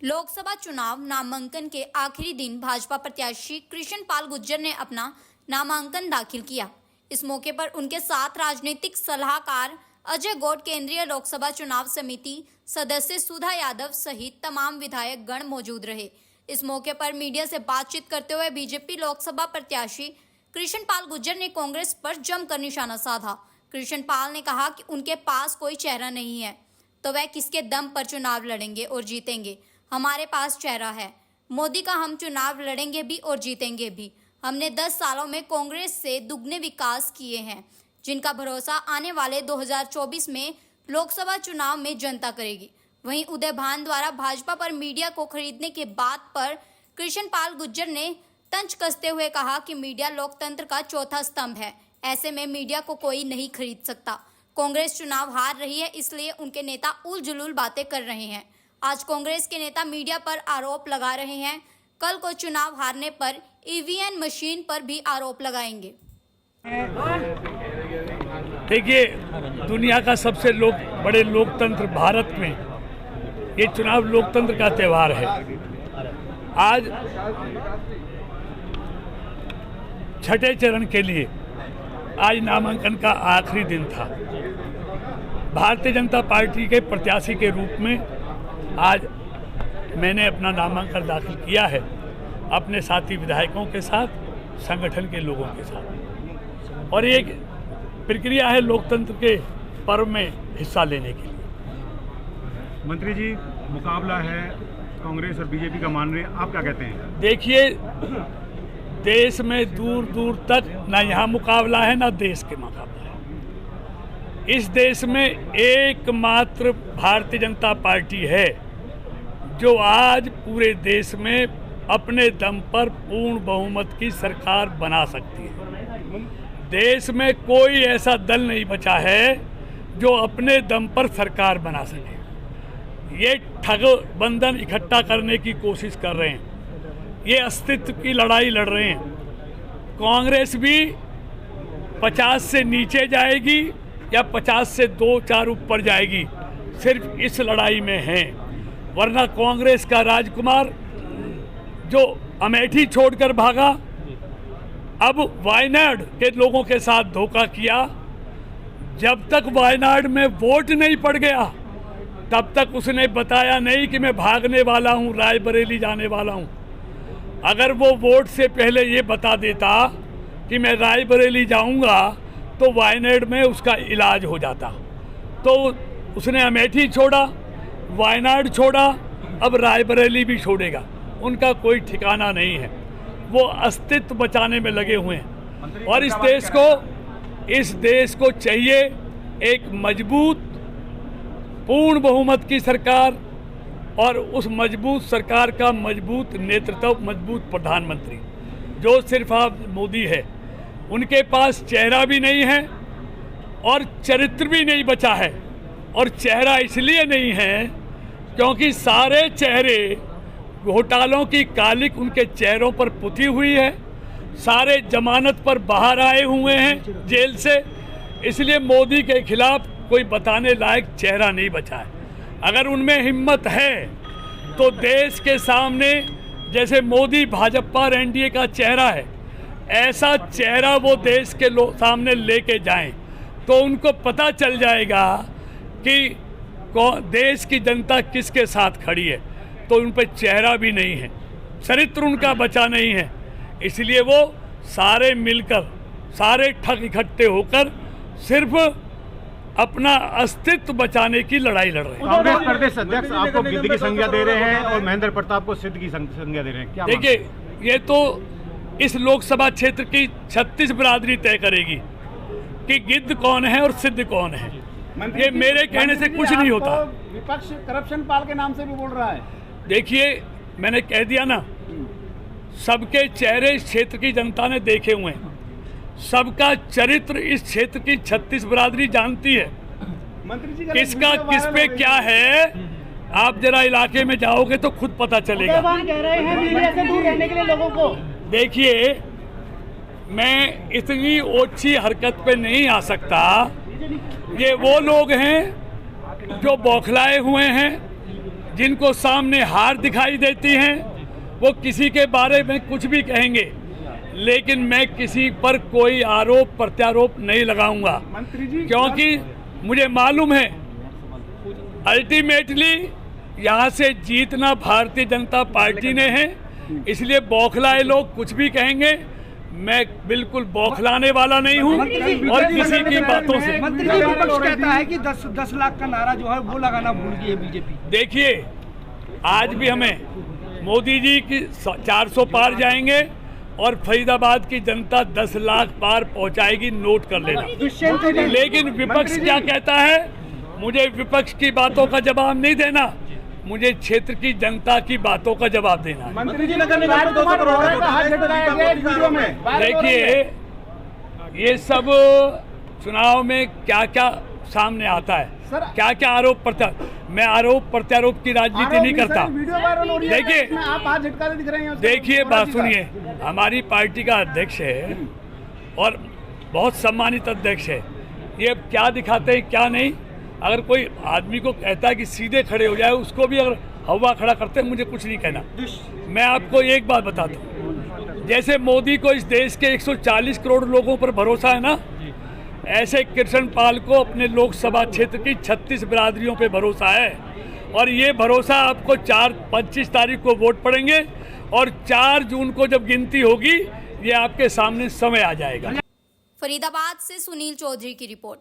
लोकसभा चुनाव नामांकन के आखिरी दिन भाजपा प्रत्याशी कृष्ण पाल गुर्जर ने अपना नामांकन दाखिल किया। इस मौके पर उनके साथ राजनीतिक सलाहकार अजय गौड़, केंद्रीय लोकसभा चुनाव समिति सदस्य सुधा यादव सहित तमाम विधायक गण मौजूद रहे। इस मौके पर मीडिया से बातचीत करते हुए बीजेपी लोकसभा प्रत्याशी कृष्ण पाल गुर्जर ने कांग्रेस पर जमकर निशाना साधा। कृष्ण पाल ने कहा कि उनके पास कोई चेहरा नहीं है तो वह किसके दम पर चुनाव लड़ेंगे और जीतेंगे। हमारे पास चेहरा है, मोदी का हम चुनाव लड़ेंगे भी और जीतेंगे भी। हमने 10 सालों में कांग्रेस से दुगने विकास किए हैं, जिनका भरोसा आने वाले 2024 में लोकसभा चुनाव में जनता करेगी। वहीं उदय भान द्वारा भाजपा पर मीडिया को खरीदने के बात पर कृष्ण पाल गुर्जर ने तंज कसते हुए कहा कि मीडिया लोकतंत्र का चौथा स्तंभ है, ऐसे में मीडिया को कोई नहीं खरीद सकता। कांग्रेस चुनाव हार रही है, इसलिए उनके नेता उल जुलूल बातें कर रहे हैं। आज कांग्रेस के नेता मीडिया पर आरोप लगा रहे हैं, कल को चुनाव हारने पर ईवीएम मशीन पर भी आरोप लगाएंगे। देखिए, दुनिया का सबसे बड़े लोकतंत्र भारत में ये चुनाव लोकतंत्र का त्यौहार है। आज छठे चरण के लिए आज नामांकन का आखिरी दिन था। भारतीय जनता पार्टी के प्रत्याशी के रूप में आज मैंने अपना नामांकन दाखिल किया है, अपने साथी विधायकों के साथ, संगठन के लोगों के साथ। और एक प्रक्रिया है लोकतंत्र के पर्व में हिस्सा लेने के लिए। मंत्री जी, मुकाबला है कांग्रेस और बीजेपी का मान रहे हैं, आप क्या कहते हैं? देखिए, देश में दूर दूर तक ना यहाँ मुकाबला है ना देश के मुकाबला है। इस देश में एकमात्र भारतीय जनता पार्टी है जो आज पूरे देश में अपने दम पर पूर्ण बहुमत की सरकार बना सकती है। देश में कोई ऐसा दल नहीं बचा है जो अपने दम पर सरकार बना सके। ये ठग बंधन इकट्ठा करने की कोशिश कर रहे हैं, ये अस्तित्व की लड़ाई लड़ रहे हैं। कांग्रेस भी 50 से नीचे जाएगी या 50 से 2-4 ऊपर जाएगी, सिर्फ इस लड़ाई में है। वरना कांग्रेस का राजकुमार जो अमेठी छोड़कर भागा, अब वायनाड के लोगों के साथ धोखा किया। जब तक वायनाड में वोट नहीं पड़ गया तब तक उसने बताया नहीं कि मैं भागने वाला हूं, रायबरेली जाने वाला हूं। अगर वो वोट से पहले ये बता देता कि मैं रायबरेली जाऊंगा तो वायनाड में उसका इलाज हो जाता। तो उसने अमेठी छोड़ा, वायनाड छोड़ा, अब रायबरेली भी छोड़ेगा। उनका कोई ठिकाना नहीं है, वो अस्तित्व बचाने में लगे हुए हैं। और इस देश को चाहिए एक मजबूत पूर्ण बहुमत की सरकार, और उस मजबूत सरकार का मजबूत नेतृत्व, मजबूत प्रधानमंत्री, जो सिर्फ आप मोदी है। उनके पास चेहरा भी नहीं है और चरित्र भी नहीं बचा है। और चेहरा इसलिए नहीं है क्योंकि सारे चेहरे घोटालों की कालिक उनके चेहरों पर पुती हुई है। सारे जमानत पर बाहर आए हुए हैं जेल से, इसलिए मोदी के खिलाफ कोई बताने लायक चेहरा नहीं बचा है। अगर उनमें हिम्मत है तो देश के सामने, जैसे मोदी भाजपा और एनडीए का चेहरा है, ऐसा चेहरा वो देश के सामने लेके जाएं तो उनको पता चल जाएगा कि देश की जनता किसके साथ खड़ी है। तो उन पर चेहरा भी नहीं है, चरित्र उनका बचा नहीं है। इसलिए वो सारे मिलकर, सारे ठग इकट्ठे होकर सिर्फ अपना अस्तित्व बचाने की लड़ाई लड़ रहे हैं। कांग्रेस प्रदेश अध्यक्ष आपको गिद्ध की संज्ञा दे रहे हैं और महेंद्र प्रताप को सिद्ध की संज्ञा दे रहे हैं, क्या? देखिए, ये तो इस लोकसभा क्षेत्र की 36 बिरादरी तय करेगी कि गिद्ध कौन है और सिद्ध कौन है। ये मेरे कहने से कुछ नहीं होता। विपक्ष करप्शन पाल के नाम से भी बोल रहा है। देखिए, मैंने कह दिया ना, सबके चेहरे इस क्षेत्र की जनता ने देखे हुए हैं, सबका चरित्र इस क्षेत्र की 36 बिरादरी जानती है। मंत्री जी, किसका किस पे क्या है, आप जरा इलाके में जाओगे तो खुद पता चलेगा। कह रहे हैं मीडिया से दूर रहने के लिए लोगों को। देखिए, मैं इतनी ओछी हरकत पे नहीं आ सकता। ये वो लोग हैं जो बौखलाए हुए हैं, जिनको सामने हार दिखाई देती हैं वो किसी के बारे में कुछ भी कहेंगे, लेकिन मैं किसी पर कोई आरोप प्रत्यारोप नहीं लगाऊंगा, मंत्री जी क्योंकि मुझे मालूम है अल्टीमेटली यहाँ से जीतना भारतीय जनता पार्टी ने है। इसलिए बौखलाए लोग कुछ भी कहेंगे, मैं बिल्कुल बौखलाने वाला नहीं हूँ और किसी की बातों से। मंत्री जी विपक्ष कहता है कि 10 लाख का नारा जो है वो लगाना भूल गई है बीजेपी। देखिए, आज भी हमें मोदी जी की 400 पार जाएंगे और फरीदाबाद की जनता 10 लाख पार पहुंचाएगी, नोट कर लेना। लेकिन विपक्ष क्या कहता है, मुझे विपक्ष की बातों का जवाब नहीं देना, मुझे क्षेत्र की जनता की बातों का जवाब देना है। मंत्री जी राजकुमार रोहरा का हाथ झटकाया गया एक वीडियो में। देखिए, ये सब चुनाव में क्या क्या सामने आता है, क्या क्या आरोप प्रत्यारोप, मैं आरोप प्रत्यारोप की राजनीति नहीं करता। वीडियो वायरल हो रही है, देखिए, इसमें आप हाथ झटकाते दिख रहे हैं। देखिए, बात सुनिए, हमारी पार्टी का अध्यक्ष है और बहुत सम्मानित अध्यक्ष है, ये क्या दिखाते हैं क्या नहीं। अगर कोई आदमी को कहता है कि सीधे खड़े हो जाए, उसको भी अगर हवा खड़ा करते हैं, मुझे कुछ नहीं कहना। मैं आपको एक बात बताता हूँ, जैसे मोदी को इस देश के 140 करोड़ लोगों पर भरोसा है ना, ऐसे कृष्ण पाल को अपने लोकसभा क्षेत्र की 36 बिरादरियों पे भरोसा है। और ये भरोसा आपको 25 तारीख को वोट पड़ेंगे और 4 जून को जब गिनती होगी, ये आपके सामने समय आ जाएगा। फरीदाबाद से सुनील चौधरी की रिपोर्ट।